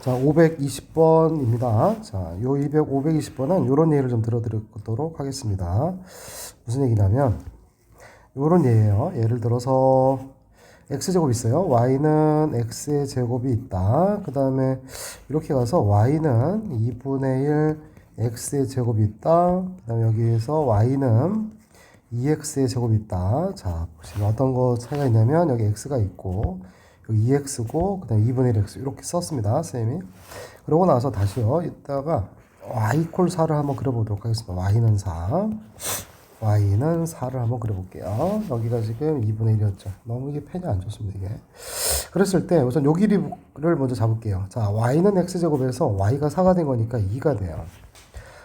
자, 520번입니다. 자, 요 520번은 요런 예를 좀 들어드리도록 하겠습니다. 무슨 얘기냐면, 요런 예예요. 예를 들어서, x제곱 있어요. y는 x의 제곱이 있다. 그 다음에, 이렇게 가서 y는 2분의 1 x의 제곱이 있다. 그 다음에 여기에서 y는 2x의 제곱이 있다. 자, 보시면 어떤 거 차이가 있냐면, 여기 x가 있고, 여기 2x고, 그 다음에 2분의 1x. 이렇게 썼습니다, 쌤이. 그러고 나서 다시요, 이따가 y 콜 4를 한번 그려보도록 하겠습니다. y는 4. y는 4를 한번 그려볼게요. 여기가 지금 2분의 1이었죠. 너무 이게 펜이 안 좋습니다, 이게. 그랬을 때 우선 요 길이를 먼저 잡을게요. 자, y는 x제곱에서 y가 4가 된 거니까 2가 돼요.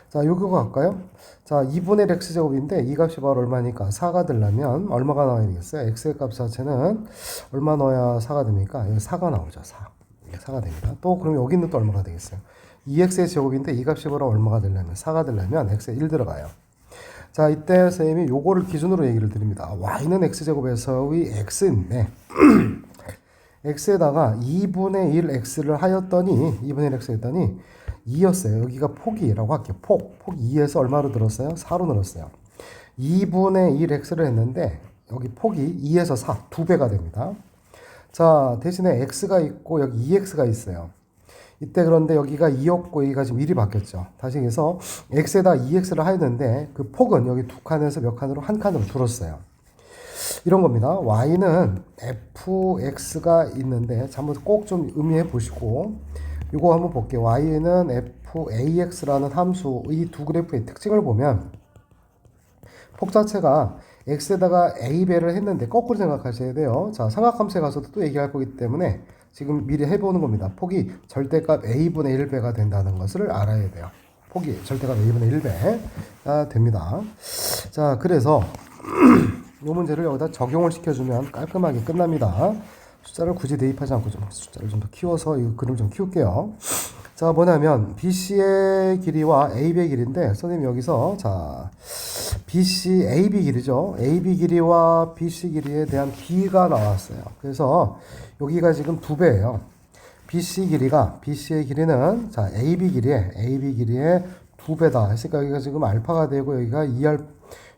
자, 요거 갈까요? 자, 2분의 x제곱인데 이 값이 바로 얼마니까 4가 되려면 얼마가 나와야 되겠어요? x의 값 자체는 얼마 넣어야 4가 됩니까? 여기 4가 나오죠. 4. 이게 4가 됩니다. 또 그럼 여기 있는 또 얼마가 되겠어요? 2x의 제곱인데 이 값이 바로 얼마가 되려면 4가 되려면 x에 1 들어가요. 자, 이때 선생님이 요거를 기준으로 얘기를 드립니다. y는 x제곱에서의 x인데 x에다가 2분의 1 x를 하였더니 2분의 1 x 했더니 2였어요. 여기가 폭이라고 할게요. 폭 2에서 얼마로 들었어요? 4로 늘었어요. 2분의 1 x를 했는데 여기 폭이 2에서 4, 2배가 됩니다. 자, 대신에 x가 있고 여기 2x가 있어요. 이때 그런데 여기가 2였고 여기가 지금 1이 바뀌었죠. 다시 해서 x에다 2x를 하였는데 그 폭은 여기 두 칸에서 몇 칸으로 한 칸으로 줄었어요. 이런 겁니다. y는 fx가 있는데 한번 꼭 좀 의미해 보시고 이거 한번 볼게요. y는 fax라는 함수의 두 그래프의 특징을 보면 폭 자체가 x에다가 a배를 했는데 거꾸로 생각하셔야 돼요. 자, 삼각함수에 가서도 또 얘기할 거기 때문에 지금 미리 해보는 겁니다. 폭이 절대값 a분의 1배가 된다는 것을 알아야 돼요. 폭이 절대값 a분의 1배가 됩니다. 자, 그래서 이 문제를 여기다 적용을 시켜주면 깔끔하게 끝납니다. 숫자를 굳이 대입하지 않고 좀 숫자를 좀 더 키워서 이 그림 좀 키울게요. 자, 뭐냐면 BC의 길이와 AB의 길이인데 선생님 여기서 자 BC, AB 길이죠. AB 길이와 BC 길이에 대한 B가 나왔어요. 그래서 여기가 지금 2배예요. BC의 길이는 자 AB 길이의 2배다 했으니까 여기가 지금 알파가 되고 여기가 2알파,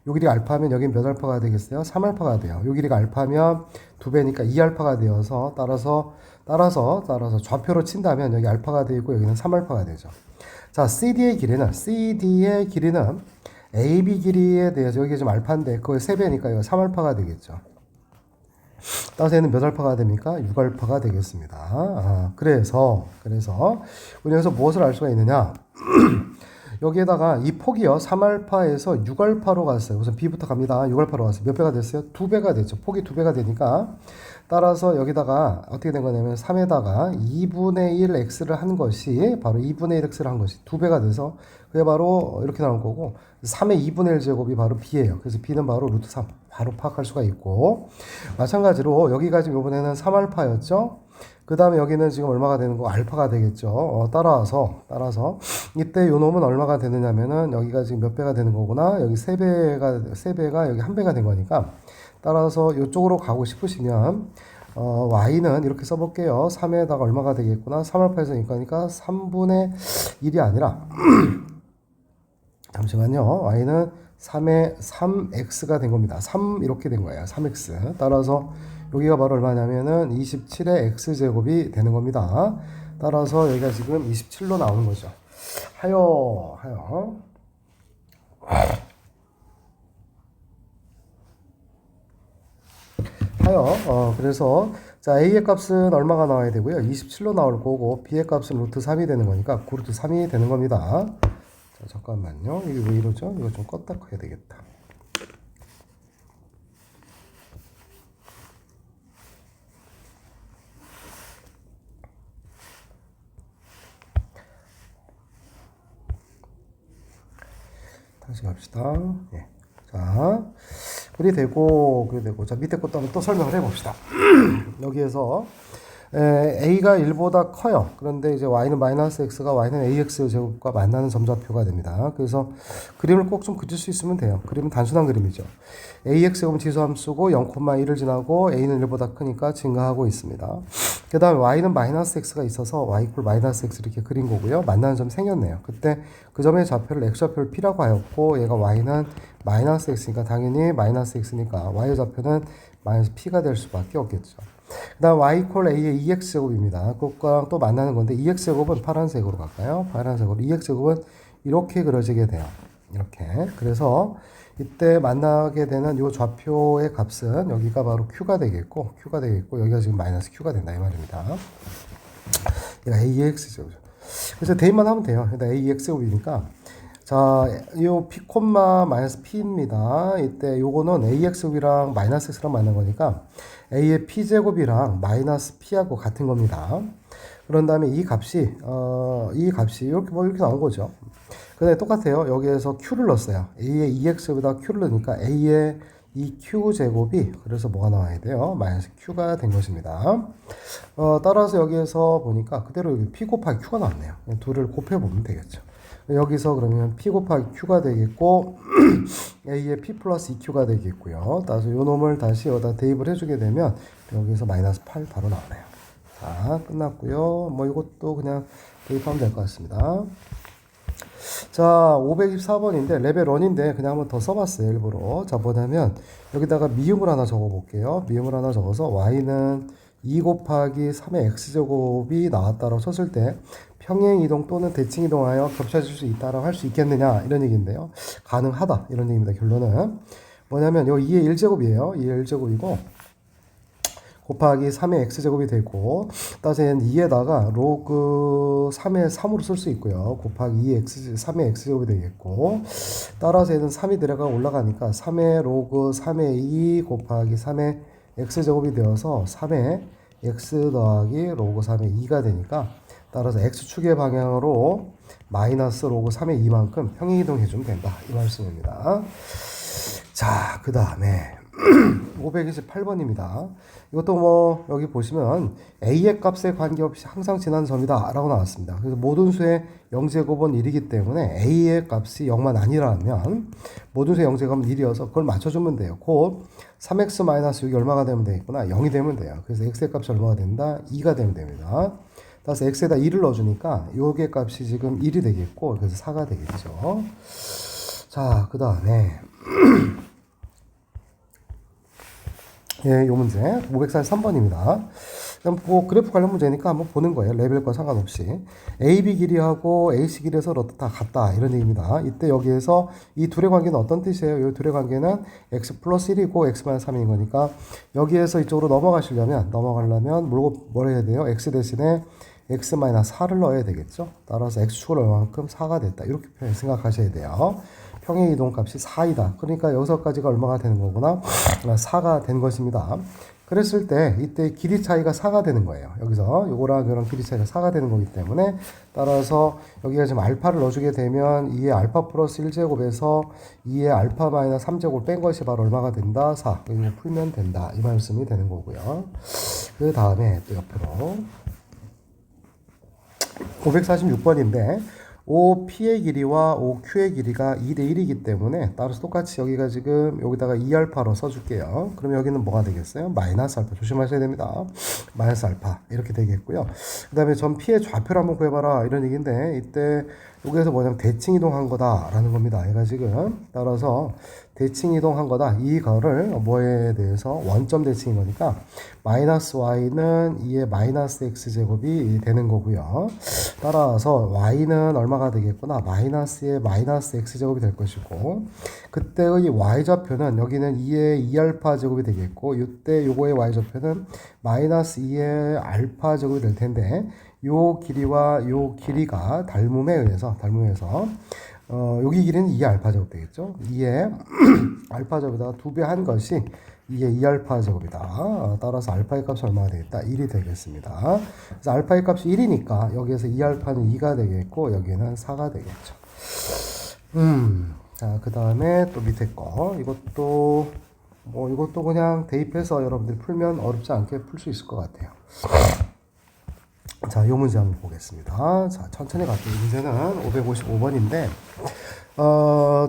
요 길이가 알파면 여긴 몇 알파가 되겠어요? 3알파가 돼요. 요 길이가 알파면 2배니까 2알파가 되어서 따라서 좌표로 친다면 여기 알파가 되고 여기는 3알파가 되죠. 자, CD의 길이는 AB 길이에 대해서 여기 지금 알파인데 그거의 3배니까 이거 3알파가 되겠죠. 따라서 얘는 몇 알파가 됩니까? 6알파가 되겠습니다. 그래서 우리 여기서 무엇을 알 수가 있느냐? 여기에다가 이 폭이요 3알파에서 6알파로 갔어요. 우선 B부터 갑니다. 6알파로 갔어요. 몇 배가 됐어요? 2배가 됐죠. 폭이 2배가 되니까 따라서 여기다가 어떻게 된 거냐면 3에다가 2분의 1 x를 한 것이 바로 2분의 1 x를 한 것이 2배가 돼서 그게 바로 이렇게 나올 거고 3의 2분의 1 제곱이 바로 b예요. 그래서 b는 바로 루트 3 바로 파악할 수가 있고 마찬가지로 여기가 지금 이번에는 3알파였죠. 그 다음에 여기는 지금 얼마가 되는 거? 알파가 되겠죠. 따라서 이때 요 놈은 얼마가 되느냐면은 여기가 지금 몇 배가 되는 거구나. 여기 3배가 여기 1배가 된 거니까 따라서 이쪽으로 가고 싶으시면 y는 이렇게 써볼게요. 3에다가 얼마가 되겠구나. 3알파에서 그러니까 3분의 1이 아니라 잠시만요. y는 3의 3x가 된 겁니다. 3 이렇게 된 거예요. 3x. 따라서 여기가 바로 얼마냐면은 27의 x제곱이 되는 겁니다. 따라서 여기가 지금 27로 나오는 거죠. 그래서 자 a의 값은 얼마가 나와야 되고요. 27로 나올 거고 b의 값은 루트 3이 되는 거니까 9루트 3이 되는 겁니다. 자, 잠깐만요. 이게 왜 이러죠? 이거 좀 껐다 해야 되겠다. 다시 갑시다. 예. 자, 그리 되고. 자, 밑에 것도 한번 또 설명을 해봅시다. 여기에서 a가 1보다 커요. 그런데 이제 y는 마이너스 x가 y는 ax 제곱과 만나는 점좌표가 됩니다. 그래서 그림을 꼭 좀 그릴 수 있으면 돼요. 그림은 단순한 그림이죠. ax 제곱은 지수함수고 0,1을 지나고 a는 1보다 크니까 증가하고 있습니다. 그 다음에 y는 마이너스 x가 있어서 y 이퀄 마이너스 x 이렇게 그린 거고요. 만나는 점이 생겼네요. 그때 그 점의 좌표를 x좌표를 p라고 하였고 얘가 y는 마이너스 x니까 당연히 마이너스 x니까 y의 좌표는 마이너스 p가 될 수밖에 없겠죠. 그 다음 y 이퀄 a의 2x제곱입니다. 그것과 또 만나는 건데 2x제곱은 파란색으로 갈까요? 파란색으로 2x제곱은 이렇게 그려지게 돼요. 이렇게. 그래서 이때 만나게 되는 이 좌표의 값은 여기가 바로 q가 되겠고 여기가 지금 마이너스 q가 된다 이 말입니다. 얘가 ax 제곱이죠. 그래서 대입만 하면 돼요. 일단 ax 제곱이니까 자, 요 p 마이너스 p입니다. 이때 요거는 ax 제곱이랑 마이너스 x랑 맞는 거니까 a의 p 제곱이랑 마이너스 p하고 같은 겁니다. 그런 다음에 이 값이 이렇게 이렇게 나온 거죠. 근데 똑같아요. 여기에서 q를 넣었어요. a의 2x보다 q를 넣으니까 a의 이 q 제곱이 그래서 뭐가 나와야 돼요? 마이너스 q가 된 것입니다. 따라서 여기에서 보니까 그대로 여기 p 곱하기 q가 나왔네요. 둘을 곱해보면 되겠죠. 여기서 그러면 p 곱하기 q가 되겠고 a의 p 플러스 2q가 되겠고요. 따라서 요 놈을 다시 여기다 대입을 해주게 되면 여기서 마이너스 8 바로 나오네요. 자, 끝났고요. 뭐 이것도 그냥 대입하면 될 것 같습니다. 자, 524번인데 레벨 1인데 그냥 한번 더 써봤어요. 일부러. 자, 뭐냐면 여기다가 미음을 하나 적어볼게요. 미음을 하나 적어서 y는 2 곱하기 3의 x제곱이 나왔다고 쳤을 때 평행이동 또는 대칭이동하여 겹쳐질 수 있다라고 할 수 있겠느냐 이런 얘기인데요. 가능하다 이런 얘기입니다. 결론은 뭐냐면 요 2의 1제곱이에요. 2의 1제곱이고 곱하기 3의 x제곱이 되고 따라서 얘는 2에다가 로그 3의 3으로 쓸 수 있고요. 곱하기 3의 x제곱이 되겠고 따라서 얘는 3이 들어가 올라가니까 3의 로그 3의 2 곱하기 3의 x제곱이 되어서 3의 x 더하기 로그 3의 2가 되니까 따라서 x축의 방향으로 마이너스 로그 3의 2만큼 평행이동 해주면 된다. 이 말씀입니다. 자, 그 다음에 528번입니다. 이것도 뭐 여기 보시면 a의 값에 관계없이 항상 지나는 점이다 라고 나왔습니다. 그래서 모든 수의 0제곱은 1이기 때문에 a의 값이 0만 아니라면 모든 수의 0제곱은 1이어서 그걸 맞춰주면 돼요. 곧 3x-6이 얼마가 되면 되겠구나? 0이 되면 돼요. 그래서 x의 값이 얼마가 된다? 2가 되면 됩니다. 따라서 x에다 2를 넣어주니까 요게 값이 지금 1이 되겠고 그래서 4가 되겠죠. 자, 그 다음에 예, 요 문제 543번입니다. 뭐 그래프 관련 문제니까 한번 보는 거예요. 레벨과 상관없이. AB 길이하고 AC 길이에서 다 같다 이런 얘기입니다. 이때 여기에서 이 둘의 관계는 어떤 뜻이에요? 이 둘의 관계는 x 플러스 1이고 x 마이너스 3인 거니까 여기에서 이쪽으로 넘어가려면 뭘 해야 돼요? x 대신에 x 마이너스 4를 넣어야 되겠죠. 따라서 x축을 얼마만큼 4가 됐다. 이렇게 생각하셔야 돼요. 평행 이동값이 4이다. 그러니까 여기서까지가 얼마가 되는 거구나? 4가 된 것입니다. 그랬을 때 이때 길이 차이가 4가 되는 거예요. 여기서 요거랑 이거랑 길이 차이가 4가 되는 거기 때문에 따라서 여기가 지금 알파를 넣어주게 되면 2의 알파 플러스 1제곱에서 2의 알파 마이너스 3제곱 뺀 것이 바로 얼마가 된다? 4. 이거 풀면 된다. 이 말씀이 되는 거고요. 그 다음에 또 옆으로 546번인데 OP의 길이와 OQ의 길이가 2대 1이기 때문에 따라서 똑같이 여기가 지금 여기다가 2알파로 써줄게요. 그럼 여기는 뭐가 되겠어요? 마이너스 알파. 조심하셔야 됩니다. 마이너스 알파 이렇게 되겠고요. 그 다음에 전 P의 좌표를 한번 구해봐라 이런 얘기인데 이때 여기에서 뭐냐면 대칭 이동한 거다라는 겁니다. 얘가 지금 따라서 대칭 이동한 거다. 이거를 뭐에 대해서 원점 대칭인 거니까 마이너스 y는 2의 마이너스 x제곱이 되는 거고요. 따라서 y는 얼마가 되겠구나? 마이너스의 마이너스 x제곱이 될 것이고 그때의 y좌표는 여기는 2의 2알파 제곱이 되겠고 이때 요거의 y좌표는 마이너스 2의 알파 제곱이 될 텐데 요 길이와 요 길이가 닮음에 의해서 여기 길이는 2의 알파 제곱 되겠죠. 2의 알파 제곱에다가 2배 한 것이 2의 2알파 제곱이다. 따라서 알파의 값이 얼마가 되겠다? 1이 되겠습니다. 그래서 알파의 값이 1이니까 여기에서 2알파는 2가 되겠고 여기는 4가 되겠죠. 자, 그 다음에 또 밑에 거 이것도 그냥 대입해서 여러분들이 풀면 어렵지 않게 풀 수 있을 것 같아요. 자, 요 문제 한번 보겠습니다. 자, 천천히 갈게요. 문제는 555번인데,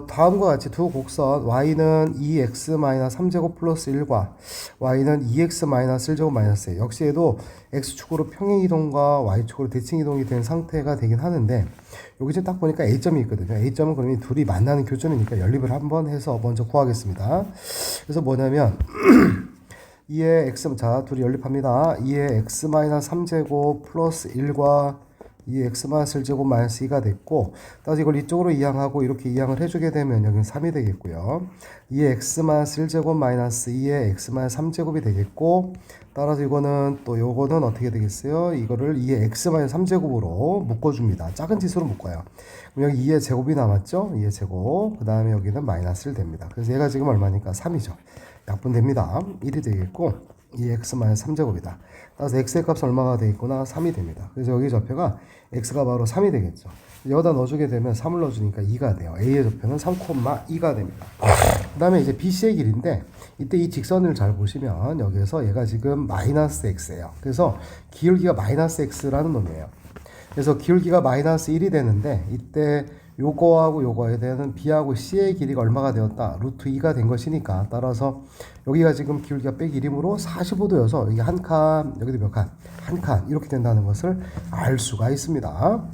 다음과 같이 두 곡선 y는 2x-3제곱 플러스 1과 y는 2x-1제곱 마이너스 1. 역시 얘도 x축으로 평행이동과 y축으로 대칭이동이 된 상태가 되긴 하는데, 여기 지금 딱 보니까 A점이 있거든요. A점은 그러면 둘이 만나는 교점이니까 연립을 한번 해서 먼저 구하겠습니다. 그래서 뭐냐면 2의 x, 자, 둘이 연립합니다. 2의 x-3제곱 플러스 1과 2의 x-1제곱 마이너스 2가 됐고, 따라서 이걸 이쪽으로 이항하고 이렇게 이항을 해주게 되면 여기는 3이 되겠고요. 2의 x-1제곱 마이너스 2의 x-3제곱이 되겠고, 따라서 이거는 또 요거는 어떻게 되겠어요? 이거를 2의 x-3제곱으로 묶어줍니다. 작은 지수로 묶어요. 그럼 여기 2의 제곱이 남았죠? 2의 제곱. 그 다음에 여기는 마이너스를 됩니다. 그래서 얘가 지금 얼마니까 3이죠. 약분됩니다. 1이 되겠고 2x-3제곱이다. 따라서 x의 값은 얼마가 되겠구나? 3이 됩니다. 그래서 여기 좌표가 x가 바로 3이 되겠죠. 여기다 넣어주게 되면 3을 넣어주니까 2가 돼요. a의 좌표는 3,2가 됩니다. 그 다음에 이제 bc의 길인데 이때 이 직선을 잘 보시면 여기에서 얘가 지금 마이너스 x예요. 그래서 기울기가 마이너스 x라는 놈이에요. 그래서 기울기가 마이너스 1이 되는데 이때 요거하고 요거에 대한 b하고 c의 길이가 얼마가 되었다? 루트 2가 된 것이니까 따라서 여기가 지금 기울기가 빼기 1이므로 45도여서 여기 한 칸, 여기도 몇 칸? 한 칸 이렇게 된다는 것을 알 수가 있습니다.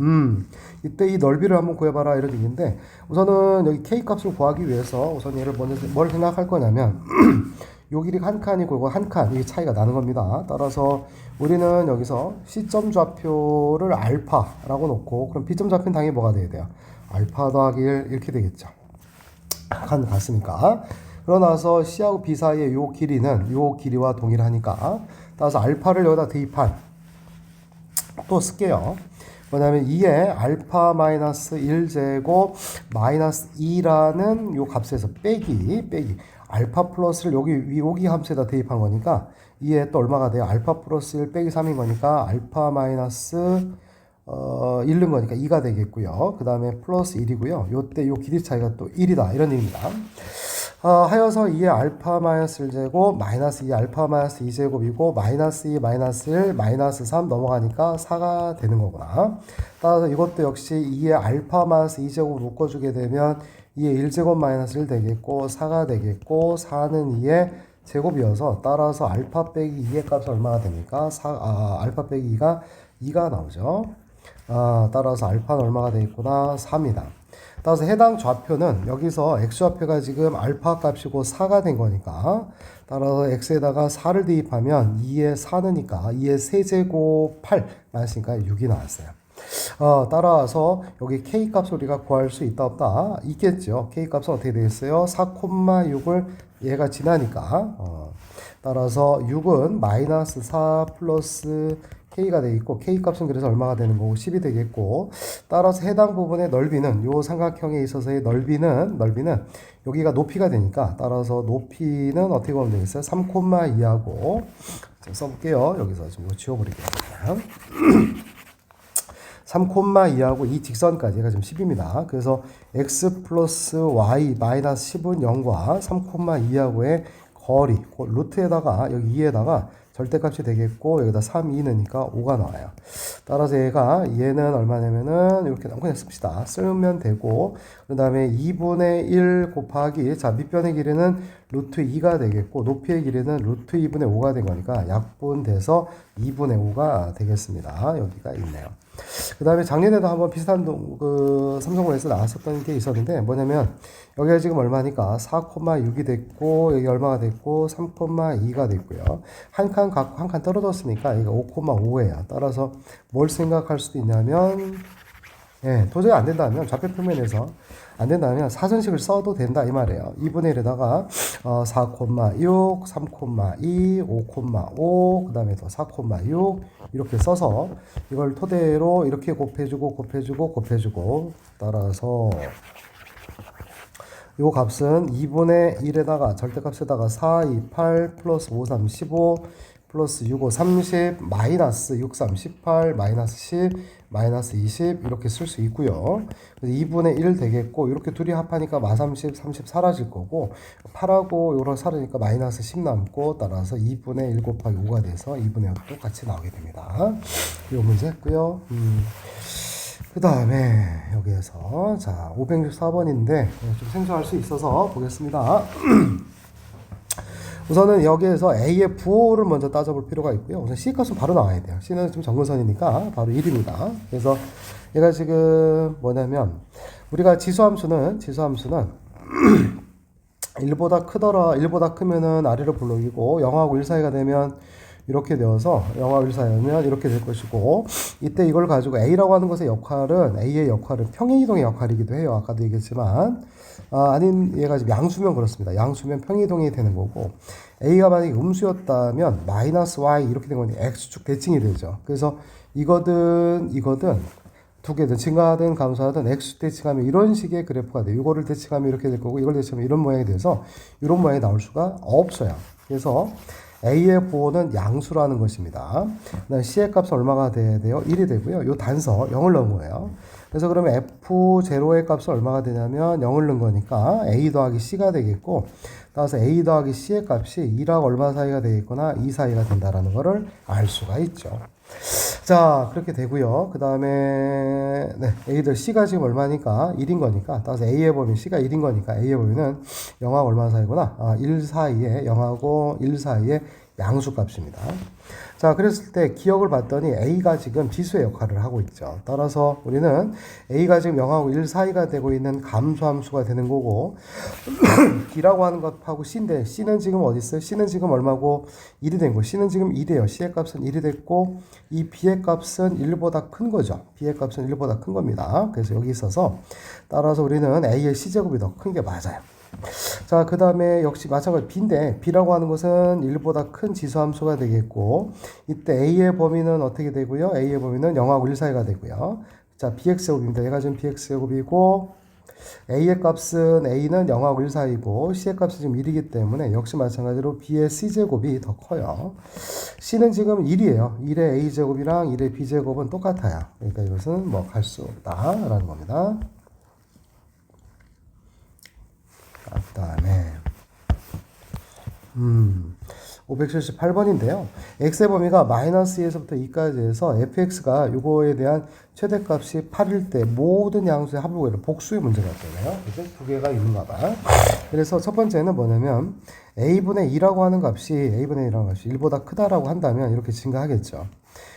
이때 이 넓이를 한번 구해봐라 이런 얘기인데 우선은 여기 k 값을 구하기 위해서 우선 얘를 먼저 뭘 생각할 거냐면 요 길이가 한 칸이고 이거 한 칸, 이게 차이가 나는 겁니다. 따라서 우리는 여기서 C점 좌표를 알파라고 놓고 그럼 B점 좌표는 당연히 뭐가 돼야 돼요? 알파 더하기 1 이렇게 되겠죠. 칸 같으니까. 그러고 나서 C하고 B 사이의 요 길이는 요 길이와 동일하니까 따라서 알파를 여기다 대입한 또 쓸게요. 뭐냐면 2의 알파 마이너스 1제곱 마이너스 2라는 요 값에서 빼기 알파 플러스를 여기 함수에다 대입한 거니까 2에 또 얼마가 돼요? 알파 플러스 1 빼기 3인 거니까 알파 마이너스 1는 거니까 2가 되겠고요. 그 다음에 플러스 1이고요. 요때 요 길이 차이가 또 1이다 이런 얘기입니다. 하여서 2의 알파 마이너스 1제곱 마이너스 2 알파 마이너스 2제곱이고 마이너스 2 마이너스 1 마이너스 3 넘어가니까 4가 되는 거구나. 따라서 이것도 역시 2의 알파 마이너스 2제곱 묶어주게 되면 2의 1제곱 마이너스 1 되겠고 4가 되겠고 4는 2의 제곱이어서 따라서 알파 빼기 2의 값은 얼마가 됩니까? 알파 빼기 2가 2가 나오죠. 따라서 알파는 얼마가 되겠구나? 3이다. 따라서 해당 좌표는 여기서 x좌표가 지금 알파 값이고 4가 된 거니까 따라서 x에다가 4를 대입하면 2의 4느니까 2의 세제곱 8 나왔으니까 6이 나왔어요. 따라서 여기 k 값을 우리가 구할 수 있다 없다? 있겠죠. k 값은 어떻게 되겠어요? 4,6을 얘가 지나니까 따라서 6은 마이너스 4 플러스 k가 되겠고 k 값은 그래서 얼마가 되는 거고 10이 되겠고 따라서 해당 부분의 넓이는 요 삼각형에 있어서의 넓이는 여기가 높이가 되니까 따라서 높이는 어떻게 보면 되겠어요? 3,2하고 써볼게요. 여기서 좀 지워버릴게요. 3,2하고 이 직선까지 얘가 지금 10입니다. 그래서 x 플러스 y 마이너스 10은 0과 3,2하고의 거리 루트에다가 여기 2에다가 절대값이 되겠고 여기다 3, 2 넣으니까 5가 나와요. 따라서 얘는 얼마냐면은 이렇게 그냥 씁시다. 쓰면 되고 그 다음에 2분의 1 곱하기 자 밑변의 길이는 루트 2가 되겠고 높이의 길이는 루트 2분의 5가 된 거니까 약분돼서 2분의 5가 되겠습니다. 여기가 있네요. 그 다음에 작년에도 한번 비슷한 삼성공에서 나왔었던 게 있었는데 뭐냐면 여기가 지금 얼마니까 4,6이 됐고 여기 얼마가 됐고 3,2가 됐고요. 한 칸 갖고 한 칸 떨어졌으니까 여기가 5,5예요. 따라서 뭘 생각할 수도 있냐면 도저히 안 된다면 좌표 표면에서 안 된다면 사선식을 써도 된다 이 말이에요. 2분의 1에다가 4,6, 3,2, 5,5 그 다음에 또 4,6 이렇게 써서 이걸 토대로 이렇게 곱해주고 따라서 요 값은 2분의 1에다가 절대값에다가 4, 2, 8 플러스 5, 3, 15 플러스 6, 5, 30, 마이너스 6, 3, 18, 마이너스 10, 마이너스 20 이렇게 쓸 수 있고요. 그래서 2분의 1 되겠고 이렇게 둘이 합하니까 마 30, 30 사라질 거고 8하고 요런 사라지니까 마이너스 10 남고 따라서 2분의 1 곱하기 5가 돼서 2분의 5도 같이 나오게 됩니다. 이 문제 했고요. 그 다음에 여기에서 자 564번인데 좀 생소할 수 있어서 보겠습니다. 우선은 여기에서 A의 부호를 먼저 따져볼 필요가 있고요. 우선 C 값은 바로 나와야 돼요. C는 좀 정근선이니까 바로 1입니다. 그래서 얘가 지금 뭐냐면 우리가 지수함수는 1보다 크더라. 1보다 크면은 아래로 불러오고 0하고 1 사이가 되면 이렇게 되어서 0하고 1 사이면 이렇게 될 것이고 이때 이걸 가지고 A라고 하는 것의 역할은 A의 역할은 평행이동의 역할이기도 해요. 아까도 얘기했지만 아닌 얘가 지금 양수면 그렇습니다. 양수면 평행이동이 되는 거고 A가 만약에 음수였다면 마이너스 Y 이렇게 된 건데 X축 대칭이 되죠. 그래서 이거든 두 개든 증가하든 감소하든 X축 대칭하면 이런 식의 그래프가 돼요. 이거를 대칭하면 이렇게 될 거고 이걸 대칭하면 이런 모양이 돼서 이런 모양이 나올 수가 없어요. 그래서 A의 부호는 양수라는 것입니다. C의 값은 얼마가 돼야 돼요? 1이 되고요. 이 단서 0을 넣은 거예요. 그래서 그러면 F0의 값은 얼마가 되냐면 0을 넣은 거니까 A 더하기 C가 되겠고 따라서 A 더하기 C의 값이 2랑 얼마 사이가 되겠거나 2 사이가 된다라는 것을 알 수가 있죠. 자 그렇게 되고요. 그 다음에 A들 C가 지금 얼마니까 1인 거니까 따라서 A의 범위 C가 1인 거니까 A의 범위는 0하고 얼마 사이구나 1 사이에 0하고 1 사이에 양수 값입니다. 자 그랬을 때 기억을 봤더니 A가 지금 지수의 역할을 하고 있죠. 따라서 우리는 A가 지금 0하고 1 사이가 되고 있는 감소함수가 되는 거고 B라고 하는 것하고 C인데 C는 지금 어디 있어요? C는 지금 얼마고 1이 된 거. C는 지금 1이에요. C의 값은 1이 됐고 이 B의 값은 1보다 큰 거죠. B의 값은 1보다 큰 겁니다. 그래서 여기 있어서 따라서 우리는 A의 C제곱이 더 큰 게 맞아요. 자, 그 다음에 역시 마찬가지 B인데 B라고 하는 것은 1보다 큰 지수함수가 되겠고 이때 A의 범위는 어떻게 되고요? A의 범위는 0하고 1 사이가 되고요. 자, BX제곱입니다. 얘가 지금 BX제곱이고 A의 값은 A는 0하고 1 사이고 C의 값은 지금 1이기 때문에 역시 마찬가지로 B의 C제곱이 더 커요. C는 지금 1이에요. 1의 A제곱이랑 1의 B제곱은 똑같아요. 그러니까 이것은 뭐 갈 수 없다라는 겁니다. 그 다음에 578번인데요. x의 범위가 마이너스 2에서부터 2까지 해서 fx가 이거에 대한 최대값이 8일 때 모든 양수의 합을 복수의 문제가 있잖아요. 이제 두 개가 있는가 봐. 그래서 첫 번째는 뭐냐면 a분의 2라고 하는 값이 1보다 크다라고 한다면 이렇게 증가하겠죠.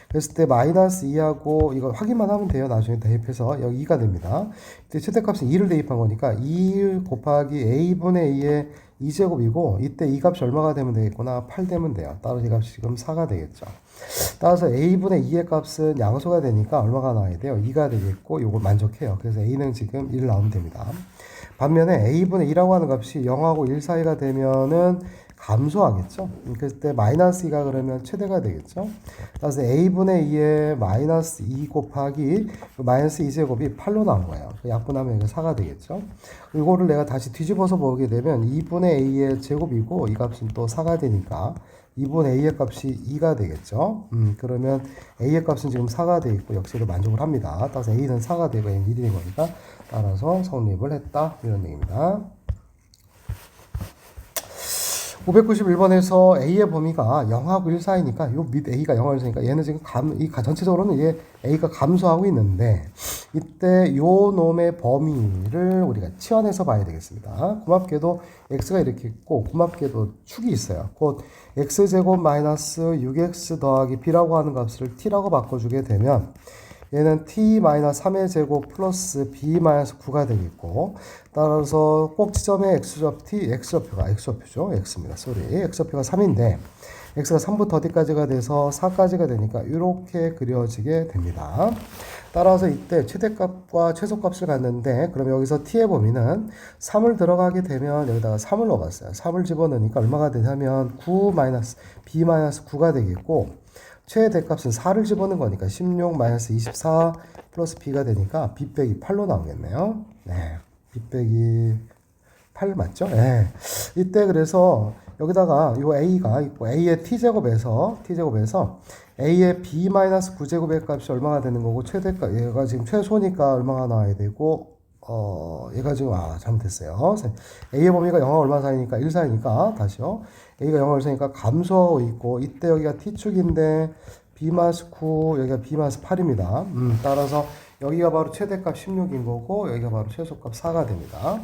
그랬을 때 마이너스 2하고 이거 확인만 하면 돼요. 나중에 대입해서 여기 2가 됩니다. 이때 최대값은 2를 대입한 거니까 2 곱하기 a분의 2의 2제곱이고 이때 이 값이 얼마가 되면 되겠구나 8 되면 돼요. 따라서 이 값이 지금 4가 되겠죠. 따라서 a분의 2의 값은 양수가 되니까 얼마가 나와야 돼요? 2가 되겠고 이걸 만족해요. 그래서 a는 지금 1 나오면 됩니다. 반면에 a분의 2라고 하는 값이 0하고 1 사이가 되면은 감소하겠죠. 그랬을 때 마이너스 2가 그러면 최대가 되겠죠. 따라서 a분의 2에 마이너스 2 곱하기 마이너스 2제곱이 8로 나온 거예요. 약분하면 이거 4가 되겠죠. 이거를 내가 다시 뒤집어서 보게 되면 2분의 a의 제곱이고 이 값은 또 4가 되니까 2분의 a의 값이 2가 되겠죠. 그러면 a의 값은 지금 4가 되어 있고 역시도 만족을 합니다. 따라서 a는 4가 되고 a는 1이 된 거니까 따라서 성립을 했다 이런 얘기입니다. 591번에서 A의 범위가 0하고 1 사이니까 요 밑 A가 0하고 1 사이니까 얘는 지금 전체적으로는 이게 A가 감소하고 있는데 이때 요 놈의 범위를 우리가 치환해서 봐야 되겠습니다. 고맙게도 X가 이렇게 있고 고맙게도 축이 있어요. 곧 X제곱 마이너스 6X 더하기 B라고 하는 값을 T라고 바꿔주게 되면 얘는 t-3의 제곱 플러스 b-9가 되겠고 따라서 꼭 지점의 x좌표죠. x입니다. x좌표가 3인데 x가 3부터 어디까지가 돼서 4까지가 되니까 이렇게 그려지게 됩니다. 따라서 이때 최대값과 최소값을 갖는데 그럼 여기서 t의 범위는 3을 들어가게 되면 여기다가 3을 넣어봤어요. 3을 집어넣으니까 얼마가 되냐면 9-b-9가 되겠고 최대값은 4를 집어넣은 거니까 16-24 플러스 b가 되니까 b 빼기 8로 나오겠네요. 네, b 빼기 8 맞죠? 네. 이때 그래서 여기다가 요 a가 있고 a의 t제곱에서 a의 b-9제곱의 값이 얼마가 되는 거고 최대값 얘가 지금 최소니까 얼마가 나와야 되고 얘가 지금 잘못했어요. a의 범위가 0과 얼마 사이니까 1 사이니까 다시요. a가 0과 1 사이니까 감소하고 있고 이때 여기가 t축인데 b-9 여기가 b-8입니다. 따라서 여기가 바로 최대값 16인 거고 여기가 바로 최소값 4가 됩니다.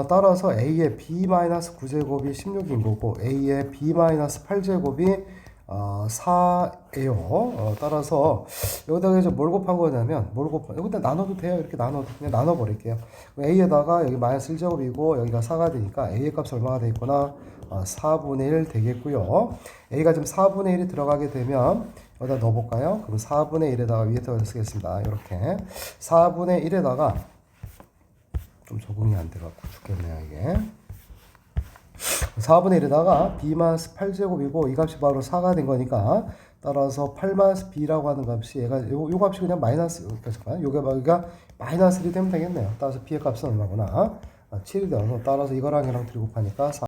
따라서 a의 b-9제곱이 16인 거고 a의 b-8제곱이 4예요. 따라서 여기다가 이제 뭘 곱한 거냐면 여기다 나눠도 돼요. 이렇게 그냥 나눠 버릴게요. a에다가 여기 마이너스 1제곱이고 여기가 4가 되니까 a의 값이 얼마가 되겠구나? 4분의 1 되겠고요. a가 지금 4분의 1이 들어가게 되면 여기다 넣어볼까요? 그럼 4분의 1에다가 위에다가 쓰겠습니다. 이렇게 4분의 1에다가 좀 적응이 안 돼갖고 죽겠네요 이게. 4분의 1에다가 b-8제곱이고 이 값이 바로 4가 된 거니까 따라서 8-b라고 하는 값이 얘가 요 값이 그냥 마이너스 잠깐 요게 마이너스 1이 되면 되겠네요. 따라서 b의 값은 얼마구나? 7이 되어서 따라서 이거랑 이랑 곱하니까 4